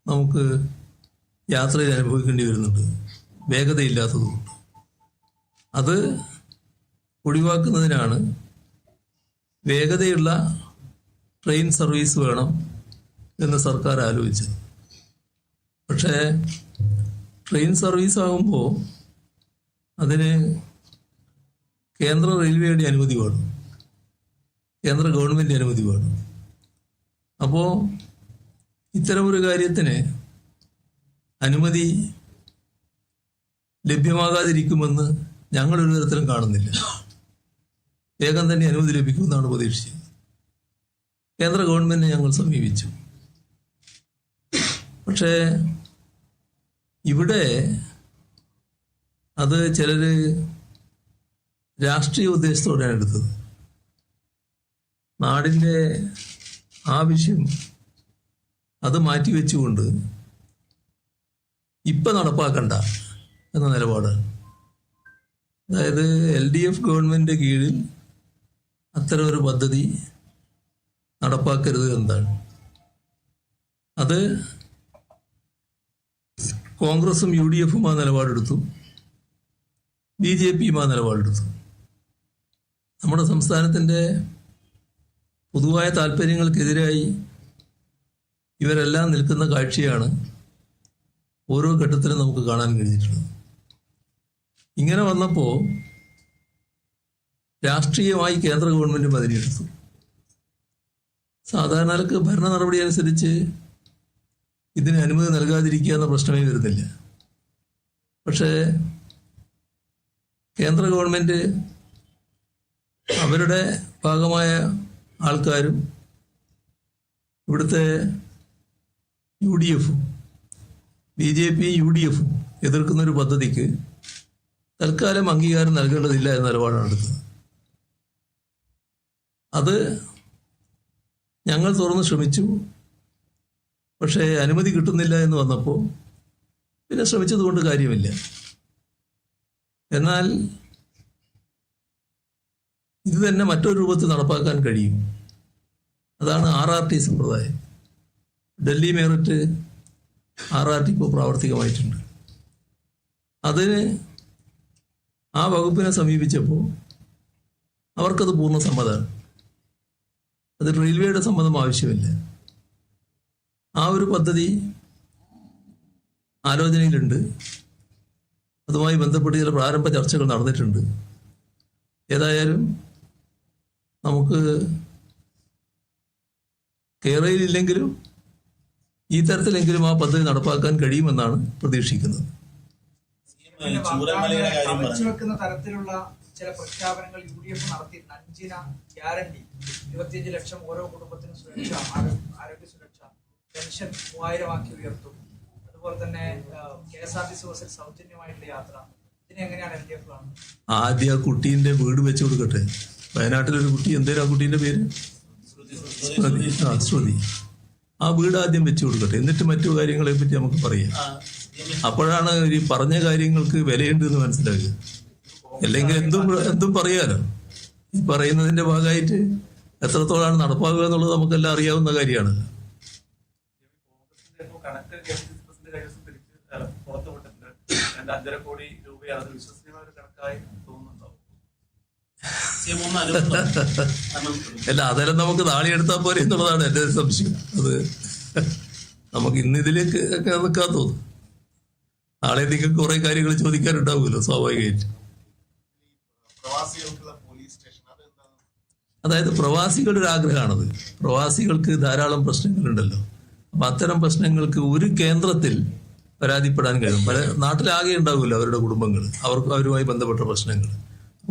നമുക്ക് യാത്രയിൽ അനുഭവിക്കേണ്ടി വരുന്നുണ്ട്, വേഗതയില്ലാത്തതുകൊണ്ട്. അത് ഒഴിവാക്കുന്നതിനാണ് വേഗതയുള്ള ട്രെയിൻ സർവീസ് വേണം എന്ന് സർക്കാർ ആലോചിച്ചത്. പക്ഷേ ട്രെയിൻ സർവീസ് ആകുമ്പോൾ അതിന് കേന്ദ്ര റെയിൽവേയുടെ അനുമതി വേണം, കേന്ദ്ര ഗവൺമെൻറ് അനുമതി വേണം. അപ്പോൾ ഇത്തരമൊരു കാര്യത്തിന് അനുമതി ലഭ്യമാകാതിരിക്കുമെന്ന് ഞങ്ങളൊരു തരത്തിലും കാണുന്നില്ല. വേഗം തന്നെ അനുമതി ലഭിക്കുമെന്നാണ് പ്രതീക്ഷിച്ചത്. കേന്ദ്ര ഗവൺമെന്റിനെ ഞങ്ങൾ സമീപിച്ചു. പക്ഷേ ഇവിടെ അത് ചിലർ രാഷ്ട്രീയ ഉദ്ദേശത്തോടെയാണ് എടുത്തത്. നാടിൻ്റെ ആവശ്യം അത് മാറ്റിവെച്ചുകൊണ്ട് ഇപ്പം നടപ്പാക്കണ്ട എന്ന നിലപാടാണ്. അതായത് LDF ഗവൺമെന്റിന്റെ കീഴിൽ അത്തരമൊരു പദ്ധതി നടപ്പാക്കരുത് എന്താണ്. അത് കോൺഗ്രസും UDFും ആ നിലപാടെടുത്തു, BJPയും ആ നിലപാടെടുത്തു. നമ്മുടെ സംസ്ഥാനത്തിൻ്റെ പൊതുവായ താല്പര്യങ്ങൾക്കെതിരായി ഇവരെല്ലാം നിൽക്കുന്ന കാഴ്ചയാണ് ഓരോ ഘട്ടത്തിലും നമുക്ക് കാണാൻ കഴിഞ്ഞിട്ടുള്ളത്. ഇങ്ങനെ വന്നപ്പോൾ രാഷ്ട്രീയമായി കേന്ദ്ര ഗവൺമെൻറ് അതിനെടുത്തു. സാധാരണക്ക് ഭരണ നടപടി അനുസരിച്ച് ഇതിന് അനുമതി നൽകാതിരിക്കുക എന്ന പ്രശ്നമേ വരുന്നില്ല. പക്ഷേ കേന്ദ്ര ഗവൺമെൻറ് അവരുടെ ഭാഗമായ ആൾക്കാരും ഇവിടുത്തെ UDF, BJP, UDF എതിർക്കുന്നൊരു പദ്ധതിക്ക് തൽക്കാലം അംഗീകാരം നൽകേണ്ടതില്ല എന്ന നിലപാടാണ് എടുത്തത്. അത് ഞങ്ങൾ തുറന്ന് ശ്രമിച്ചു. പക്ഷേ അനുമതി കിട്ടുന്നില്ല എന്ന് വന്നപ്പോൾ പിന്നെ ശ്രമിച്ചതുകൊണ്ട് കാര്യമില്ല. എന്നാൽ ഇത് തന്നെ മറ്റൊരു രൂപത്തിൽ നടപ്പാക്കാൻ കഴിയും. അതാണ് RRT സമ്പ്രദായം. ഡൽഹി മേററ്റ് RRT ഇപ്പോൾ പ്രാവർത്തികമായിട്ടുണ്ട്. അതിന് ആ വകുപ്പിനെ സമീപിച്ചപ്പോൾ അവർക്കത് പൂർണ്ണ സമ്മതമാണ്. അത് റെയിൽവേയുടെ സമ്മതം ആവശ്യമില്ല. ആ ഒരു പദ്ധതി ആലോചനയിലുണ്ട്. അതുമായി ബന്ധപ്പെട്ട് ചില പ്രാരംഭ ചർച്ചകൾ നടന്നിട്ടുണ്ട്. ഏതായാലും നമുക്ക് കേരളയിലില്ലെങ്കിലും ഈ തരത്തിലെങ്കിലും ആ പദ്ധതി നടപ്പാക്കാൻ കഴിയുമെന്നാണ് പ്രതീക്ഷിക്കുന്നത്. വെക്കുന്ന തരത്തിലുള്ള ചില പ്രഖ്യാപനങ്ങൾ UDF നടത്തിയിട്ടുണ്ട്. 5 ഗ്യാരണ്ടി, 25 ലക്ഷം ഓരോ കുടുംബത്തിനും സുരക്ഷ, ആരോഗ്യ സുരക്ഷ, പെൻഷൻ 3000 ആക്കി ഉയർത്തും. അതുപോലെ തന്നെ KSRTC ബസ്സിൽ സൗജന്യമായിട്ടുള്ള യാത്ര. ഇതിനെങ്ങനെയാണ് LDF കാണുന്നത്? ആദ്യം ആ കുട്ടീൻ്റെ വീട് വെച്ച് കൊടുക്കട്ടെ. വയനാട്ടിലൊരു കുട്ടി, എന്തേലും ആ കുട്ടീൻ്റെ പേര് ശ്രുതി. ആ വീട് ആദ്യം വെച്ച് കൊടുക്കട്ടെ, എന്നിട്ട് മറ്റു കാര്യങ്ങളെ പറ്റി നമുക്ക് പറയാം. അപ്പോഴാണ് ഈ പറഞ്ഞ കാര്യങ്ങൾക്ക് വിലയുണ്ട് എന്ന് മനസ്സിലാക്കുക. അല്ലെങ്കിൽ എന്തും പറയാലോ. ഈ പറയുന്നതിന്റെ ഭാഗമായിട്ട് എത്രത്തോളാണ് നടപ്പാക്കുക എന്നുള്ളത് നമുക്കെല്ലാം അറിയാവുന്ന കാര്യമാണല്ലോ. അല്ല, അതെല്ലാം നമുക്ക് നാളെ എടുത്താൽ പോരെ എന്നുള്ളതാണ് എൻ്റെ സംശയം. അത് നമുക്ക് ഇന്ന് ഇതിലേക്ക് ഒക്കെ നിൽക്കാൻ തോന്നും. നാളെ നിങ്ങൾക്ക് കുറെ കാര്യങ്ങൾ ചോദിക്കാനുണ്ടാവുമല്ലോ സ്വാഭാവികമായിട്ട്. അതായത് പ്രവാസികളുടെ ഒരു ആഗ്രഹമാണത്. പ്രവാസികൾക്ക് ധാരാളം പ്രശ്നങ്ങളുണ്ടല്ലോ. അപ്പം അത്തരം പ്രശ്നങ്ങൾക്ക് ഒരു കേന്ദ്രത്തിൽ പരാതിപ്പെടാൻ കഴിയും. പല നാട്ടിലാകെ ഉണ്ടാവില്ല അവരുടെ കുടുംബങ്ങൾ, അവരുമായി ബന്ധപ്പെട്ട പ്രശ്നങ്ങൾ.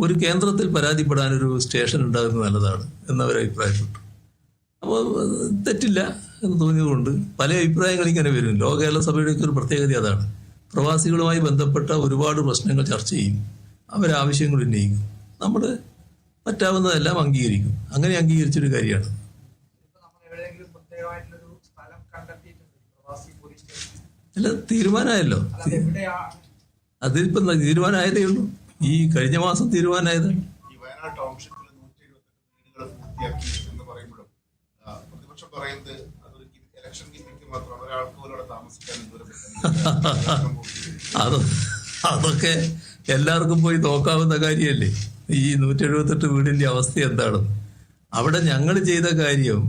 ഒരു കേന്ദ്രത്തിൽ പരാതിപ്പെടാനൊരു സ്റ്റേഷൻ ഉണ്ടാകുന്നത് നല്ലതാണ് എന്നവർ അഭിപ്രായപ്പെട്ടു. അപ്പോൾ തെറ്റില്ല എന്ന് തോന്നിയതുകൊണ്ട് പല അഭിപ്രായങ്ങൾ ഇങ്ങനെ വരും. ലോക കേരള സഭയുടെയൊക്കെ ഒരു പ്രത്യേകത അതാണ്. പ്രവാസികളുമായി ബന്ധപ്പെട്ട ഒരുപാട് പ്രശ്നങ്ങൾ ചർച്ച ചെയ്യും, അവരാവശ്യങ്ങൾ ഉന്നയിക്കും, നമ്മൾ പറ്റാവുന്നതെല്ലാം അംഗീകരിക്കും. അങ്ങനെ അംഗീകരിച്ചൊരു കാര്യമാണ്. അല്ല, തീരുമാനമായല്ലോ. അതിപ്പം തീരുമാനമായതേ ഉള്ളൂ. ഈ കഴിഞ്ഞ മാസം തീരുമാനമായതാണ്. അതൊക്കെ എല്ലാവർക്കും പോയി നോക്കാവുന്ന കാര്യമല്ലേ. ഈ 178 വീടിന്റെ അവസ്ഥ എന്താണെന്ന്. അവിടെ ഞങ്ങൾ ചെയ്ത കാര്യം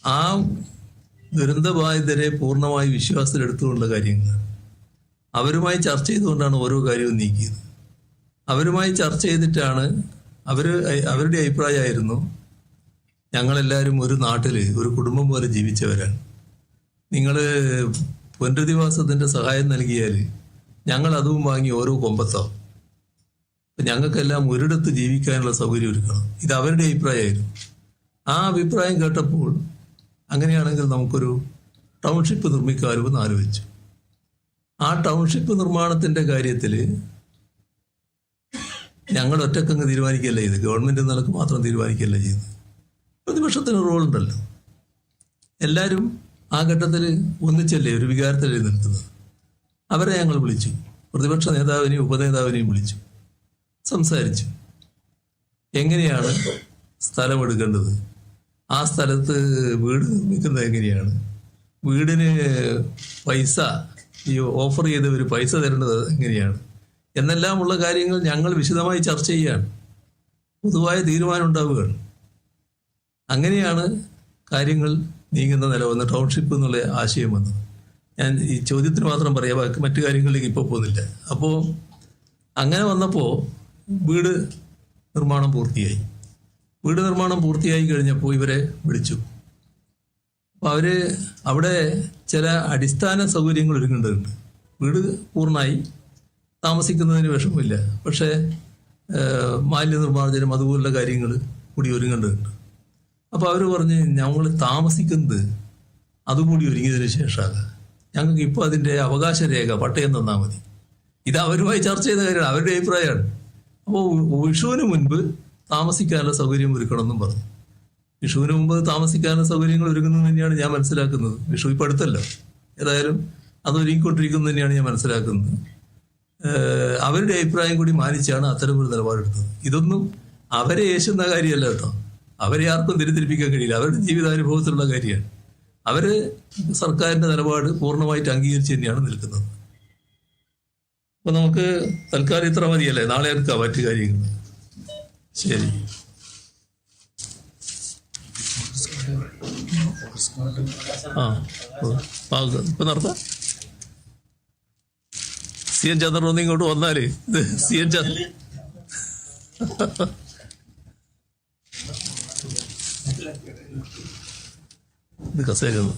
ആ ദുരന്തബാധിതരെ പൂർണ്ണമായി വിശ്വാസത്തിലെടുത്തുകൊണ്ടുള്ള കാര്യങ്ങൾ അവരുമായി ചർച്ച ചെയ്തുകൊണ്ടാണ് ഓരോ കാര്യവും നീക്കിയത്. അവരുമായി ചർച്ച ചെയ്തിട്ടാണ് അവരുടെ അഭിപ്രായമായിരുന്നു, ഞങ്ങളെല്ലാവരും ഒരു നാട്ടിൽ ഒരു കുടുംബം പോലെ ജീവിച്ചവരാണ്. നിങ്ങൾ പുനരധിവാസത്തിൻ്റെ സഹായം നൽകിയാൽ ഞങ്ങൾ അതും വാങ്ങി ഓരോ കൊമ്പത്താവും. അപ്പം ഞങ്ങൾക്കെല്ലാം ഒരിടത്ത് ജീവിക്കാനുള്ള സൗകര്യം ഒരുക്കണം. ഇത് അവരുടെ അഭിപ്രായമായിരുന്നു. ആ അഭിപ്രായം കേട്ടപ്പോൾ അങ്ങനെയാണെങ്കിൽ നമുക്കൊരു ടൗൺഷിപ്പ് നിർമ്മിക്കാമെന്ന് ആലോചിച്ചു. ആ ടൗൺഷിപ്പ് നിർമ്മാണത്തിൻ്റെ കാര്യത്തിൽ ഞങ്ങൾ ഒറ്റക്കങ്ങ് തീരുമാനിക്കുകയല്ല ചെയ്ത്, ഗവൺമെൻറ് നിലക്ക് മാത്രം തീരുമാനിക്കുകയല്ല ചെയ്ത്. പ്രതിപക്ഷത്തിന് റോളുണ്ടല്ലോ. എല്ലാവരും ആ ഘട്ടത്തിൽ ഒന്നിച്ചല്ലേ ഒരു വികാരത്തിലേ നിൽക്കുന്നത്. അവരെ ഞങ്ങൾ വിളിച്ചു, പ്രതിപക്ഷ നേതാവിനെയും ഉപനേതാവിനെയും വിളിച്ചു, സംസാരിച്ചു. എങ്ങനെയാണ് സ്ഥലമെടുക്കേണ്ടത്, ആ സ്ഥലത്ത് വീട് നിർമ്മിക്കുന്നത് എങ്ങനെയാണ്, വീടിന് പൈസ ഈ ഓഫർ ചെയ്തവർ പൈസ തരേണ്ടത് എങ്ങനെയാണ് എന്നെല്ലാമുള്ള കാര്യങ്ങൾ ഞങ്ങൾ വിശദമായി ചർച്ച ചെയ്യുകയാണ്. പൊതുവായ തീരുമാനം ഉണ്ടാവുകയാണ്. അങ്ങനെയാണ് കാര്യങ്ങൾ നീങ്ങുന്ന നില വന്ന് ടൗൺഷിപ്പ് എന്നുള്ള ആശയം വന്നത്. ഞാൻ ഈ ചോദ്യത്തിന് മാത്രം പറയാം, ബാക്കി മറ്റു കാര്യങ്ങളിലേക്ക് ഇപ്പോൾ പോകുന്നില്ല. അപ്പോൾ അങ്ങനെ വന്നപ്പോൾ വീട് നിർമ്മാണം പൂർത്തിയായി. വീട് നിർമ്മാണം പൂർത്തിയായി കഴിഞ്ഞപ്പോൾ ഇവരെ വിളിച്ചു. അപ്പോൾ അവർ അവിടെ ചില അടിസ്ഥാന സൗകര്യങ്ങൾ ഒരുങ്ങേണ്ടതുണ്ട്. വീട് പൂർണ്ണമായി, താമസിക്കുന്നതിന് വിഷമമില്ല, പക്ഷേ മാലിന്യനിർമ്മാർജ്ജനം അതുപോലുള്ള കാര്യങ്ങൾ കൂടി ഒരുങ്ങേണ്ടതുണ്ട്. അപ്പോൾ അവർ പറഞ്ഞ് ഞങ്ങൾ താമസിക്കുന്നത് അതുകൂടി ഒരുങ്ങിയതിന് ശേഷമാണ്, ഞങ്ങൾക്ക് ഇപ്പോൾ അതിൻ്റെ അവകാശ രേഖ പട്ടയം തന്നാൽ മതി. ഇത് അവരുമായി ചർച്ച ചെയ്ത കാര്യമാണ്, അവരുടെ അഭിപ്രായമാണ്. അപ്പോൾ വിഷുവിന് മുൻപ് താമസിക്കാനുള്ള സൗകര്യം ഒരുക്കണമെന്നും പറഞ്ഞു. വിഷുവിന് മുമ്പ് താമസിക്കാനുള്ള സൗകര്യങ്ങൾ ഒരുങ്ങുന്നത് തന്നെയാണ് ഞാൻ മനസ്സിലാക്കുന്നത്. വിഷു ഇപ്പോൾ അടുത്തല്ലോ, ഏതായാലും അത് ഒരുങ്ങിക്കൊണ്ടിരിക്കുന്നത് തന്നെയാണ് ഞാൻ മനസ്സിലാക്കുന്നത്. അവരുടെ അഭിപ്രായം കൂടി മാനിച്ചാണ് അത്തരമൊരു നിലപാടെടുത്തത്. ഇതൊന്നും അവരെ യേശുന്ന കാര്യമല്ല കേട്ടോ, അവരെ ആർക്കും തിരിത്തിരിപ്പിക്കാൻ കഴിയില്ല, അവരുടെ ജീവിതാനുഭവത്തിലുള്ള കാര്യമാണ്. അവര് സർക്കാരിന്റെ നിലപാട് പൂർണ്ണമായിട്ട് അംഗീകരിച്ച് തന്നെയാണ് നിൽക്കുന്നത്. അപ്പൊ നമുക്ക് തൽക്കാലം ഇത്ര മതിയല്ലേ, നാളെ എടുക്കാം മറ്റു കാര്യങ്ങൾ. ശരി. ഇപ്പൊ നടത്താം. CN ചന്ദ്രൻ ഒന്ന് ഇങ്ങോട്ട് വന്നാലേ, ഇത് CN ചന്ദ്രൻ ഇത് കസേരന്ന്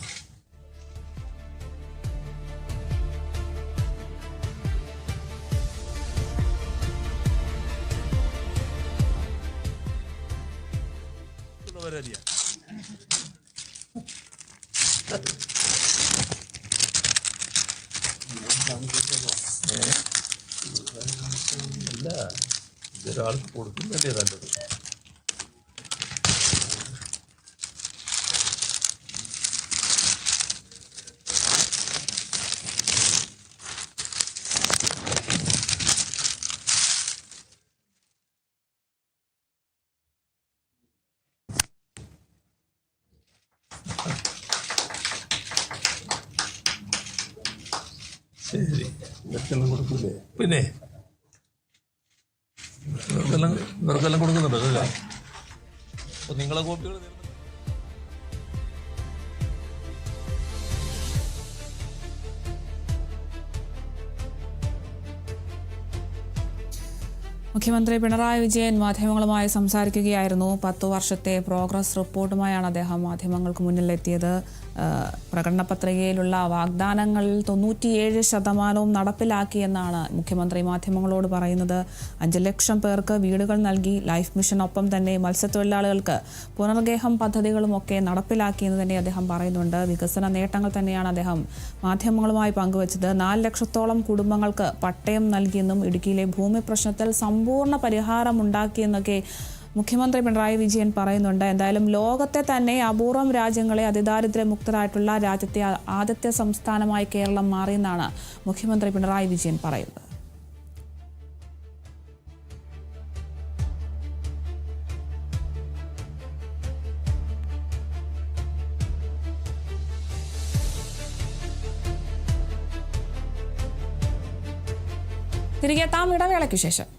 വരാതിയാ. അല്ല, ഇതൊരാൾക്ക് കൊടുക്കുന്നല്ലേ നല്ലത്. ശരി, ഇവർക്കെല്ലാം കൊടുക്കൂലേ? പിന്നെ ഇവർക്കെല്ലാം കൊടുക്കുന്നുണ്ടോ അല്ലേ? അപ്പൊ നിങ്ങളെ കോപ്പികൾ മുഖ്യമന്ത്രി പിണറായി വിജയൻ മാധ്യമങ്ങളുമായി സംസാരിക്കുകയായിരുന്നു. 10 വർഷത്തെ പ്രോഗ്രസ് റിപ്പോർട്ടുമായാണ് അദ്ദേഹം മാധ്യമങ്ങൾക്ക് മുന്നിലെത്തിയത്. പ്രകടന പത്രികയിലുള്ള വാഗ്ദാനങ്ങളിൽ 97% നടപ്പിലാക്കിയെന്നാണ് മുഖ്യമന്ത്രി മാധ്യമങ്ങളോട് പറയുന്നത്. 5 ലക്ഷം പേർക്ക് വീടുകൾ നൽകി. ലൈഫ് മിഷനൊപ്പം തന്നെ മത്സ്യത്തൊഴിലാളികൾക്ക് പുനർഗേഹം പദ്ധതികളുമൊക്കെ നടപ്പിലാക്കിയെന്ന് തന്നെ അദ്ദേഹം പറയുന്നുണ്ട്. വികസന നേട്ടങ്ങൾ തന്നെയാണ് അദ്ദേഹം മാധ്യമങ്ങളുമായി പങ്കുവച്ചത്. 4 ലക്ഷത്തോളം കുടുംബങ്ങൾക്ക് പട്ടയം നൽകിയെന്നും ഇടുക്കിയിലെ ഭൂമി പ്രശ്നത്തിൽ സമ്പൂർണ്ണ പരിഹാരമുണ്ടാക്കിയെന്നൊക്കെ മുഖ്യമന്ത്രി പിണറായി വിജയൻ പറയുന്നുണ്ട്. എന്തായാലും ലോകത്തെ തന്നെ അപൂർവം രാജ്യങ്ങളെ അതിദാരിദ്ര്യമുക്തരായിട്ടുള്ള രാജ്യത്തെ ആദ്യത്തെ സംസ്ഥാനമായി കേരളം മാറിയെന്നാണ് മുഖ്യമന്ത്രി പിണറായി വിജയൻ പറയുന്നത്. തിരികെ എത്താം ഇടവേളയ്ക്ക് ശേഷം.